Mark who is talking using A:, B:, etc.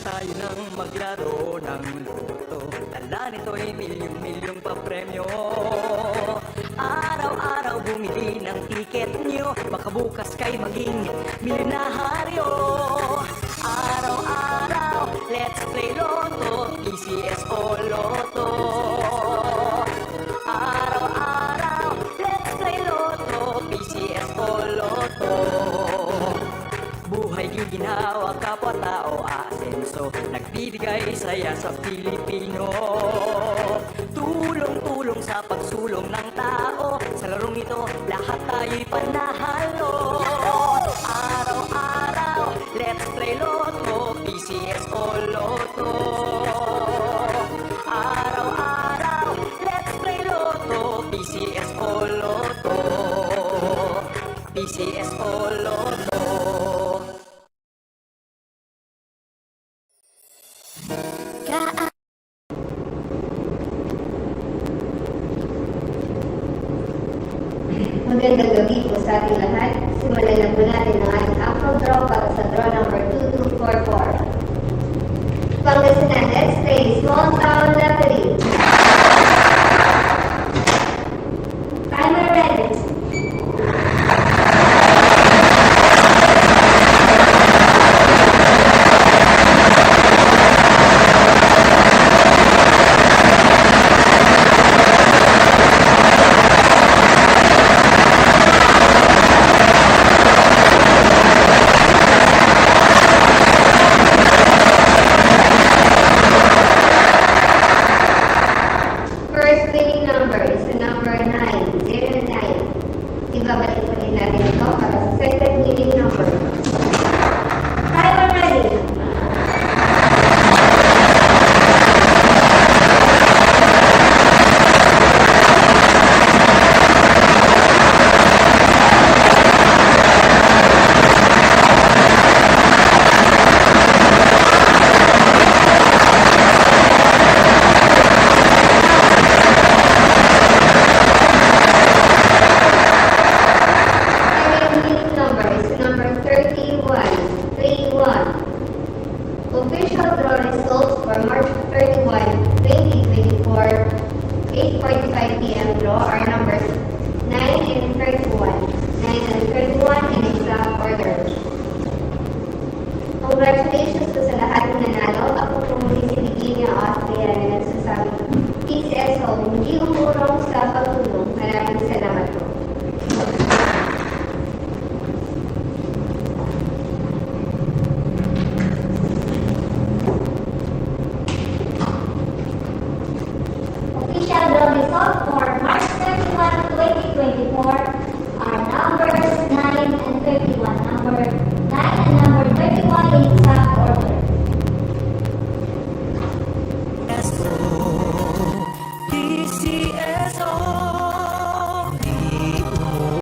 A: tayo nang maglaro ng loto. Dala nito'y milyong-milyong papremyo. Araw-araw bumili ng tiket nyo, baka bukas kay maging milyonaryo. Araw-araw, let's play Lotto, PCS o Lotto. Araw-araw, let's play Lotto, PCS o Lotto. Buhay ginhawa, kapwa-tao, asenso, nagbibigay saya sa Pilipino. Tulong-tulong sa pagsulong ng tao, sa larong ito, lahat tayo'y panahalo. Araw-araw, let's play Lotto, PCS o Lotto. Araw-araw, let's play Lotto, PCS o Lotto. PCS o Lotto.
B: Magandang gabi po sa ating lahat. Simulan na po natin ang ating Apple Draw para sa draw number 2244. Pangasinan, let's play Small Town Lottery. Timer ready. First winning number is the number 909. Ibabalik po rin natin ito para sa second winning number. Timer ready. Second winning number is the number 3131. Official draw results for March 31, 2024, 8:45 p.m. draw are numbers 9 and 31. 9 and 31 in exact order. Congratulations po sa lahat ng nanalo. Ako po muli si Virginia Austria na nagsasabi, PCSO, hindi umurong sa pagtulong. Maraming salamat po. Official draw result